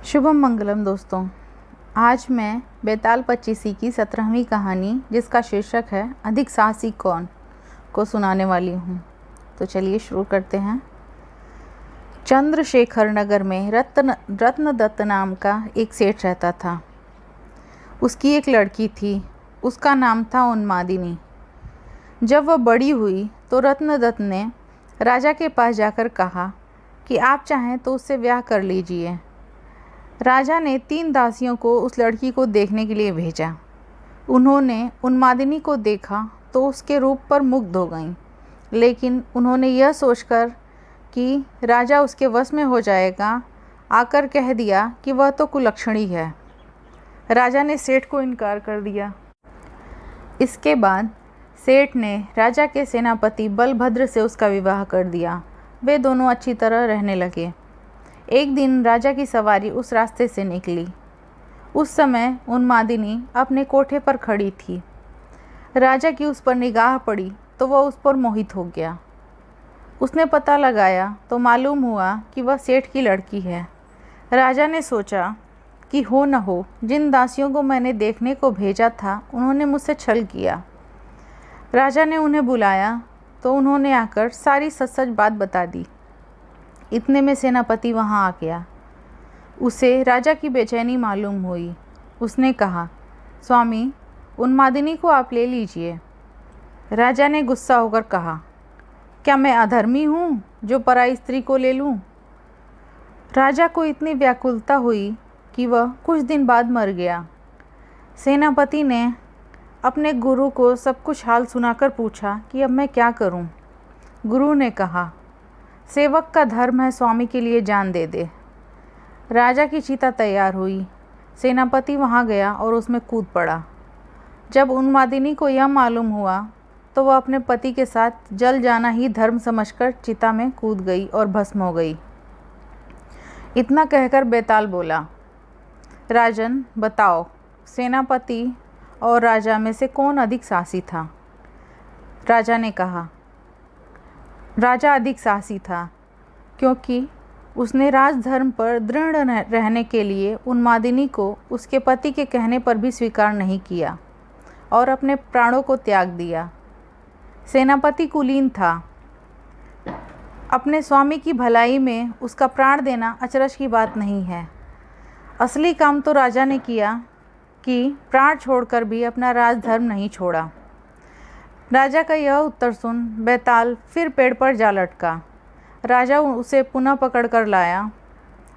शुभम मंगलम दोस्तों। आज मैं बेताल पच्चीसी की 17वीं कहानी, जिसका शीर्षक है अधिक साहसी कौन, को सुनाने वाली हूँ। तो चलिए शुरू करते हैं। चंद्रशेखर नगर में रत्न दत्त नाम का एक सेठ रहता था। उसकी एक लड़की थी, उसका नाम था उन्मादिनी। जब वह बड़ी हुई तो रत्न दत्त ने राजा के पास जाकर कहा कि आप चाहें तो उससे ब्याह कर लीजिए। राजा ने 3 दासियों को उस लड़की को देखने के लिए भेजा। उन्होंने उन्मादिनी को देखा तो उसके रूप पर मुग्ध हो गईं, लेकिन उन्होंने यह सोचकर कि राजा उसके वश में हो जाएगा, आकर कह दिया कि वह तो कुलक्षणी है। राजा ने सेठ को इनकार कर दिया। इसके बाद सेठ ने राजा के सेनापति बलभद्र से उसका विवाह कर दिया। वे दोनों अच्छी तरह रहने लगे। एक दिन राजा की सवारी उस रास्ते से निकली। उस समय उन्मादिनी अपने कोठे पर खड़ी थी। राजा की उस पर निगाह पड़ी तो वह उस पर मोहित हो गया। उसने पता लगाया तो मालूम हुआ कि वह सेठ की लड़की है। राजा ने सोचा कि हो न हो जिन दासियों को मैंने देखने को भेजा था उन्होंने मुझसे छल किया। राजा ने उन्हें बुलाया तो उन्होंने आकर सारी सच बात बता दी। इतने में सेनापति वहां आ गया। उसे राजा की बेचैनी मालूम हुई। उसने कहा, स्वामी, उन्मादिनी को आप ले लीजिए। राजा ने गुस्सा होकर कहा, क्या मैं अधर्मी हूँ जो पराई स्त्री को ले लूँ? राजा को इतनी व्याकुलता हुई कि वह कुछ दिन बाद मर गया। सेनापति ने अपने गुरु को सब कुछ हाल सुनाकर पूछा कि अब मैं क्या करूं? गुरु ने कहा, सेवक का धर्म है स्वामी के लिए जान दे दे। राजा की चिता तैयार हुई। सेनापति वहां गया और उसमें कूद पड़ा। जब उन्मादिनी को यह मालूम हुआ तो वह अपने पति के साथ जल जाना ही धर्म समझकर चिता में कूद गई और भस्म हो गई। इतना कहकर बेताल बोला, राजन, बताओ, सेनापति और राजा में से कौन अधिक साहसी था? राजा ने कहा, राजा अधिक साहसी था, क्योंकि उसने राजधर्म पर दृढ़ रहने के लिए उन्मादिनी को उसके पति के कहने पर भी स्वीकार नहीं किया और अपने प्राणों को त्याग दिया। सेनापति कुलीन था। अपने स्वामी की भलाई में उसका प्राण देना अचरज की बात नहीं है। असली काम तो राजा ने किया कि प्राण छोड़कर भी अपना राजधर्म नहीं छोड़ा। राजा का यह उत्तर सुन बेताल फिर पेड़ पर जा लटका। राजा उसे पुनः पकड़ कर लाया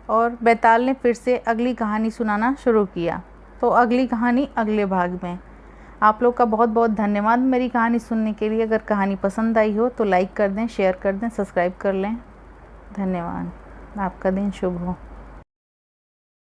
और बेताल ने फिर से अगली कहानी सुनाना शुरू किया। तो अगली कहानी अगले भाग में। आप लोग का बहुत बहुत धन्यवाद मेरी कहानी सुनने के लिए। अगर कहानी पसंद आई हो तो लाइक कर दें, शेयर कर दें, सब्सक्राइब कर लें। धन्यवाद। आपका दिन शुभ हो।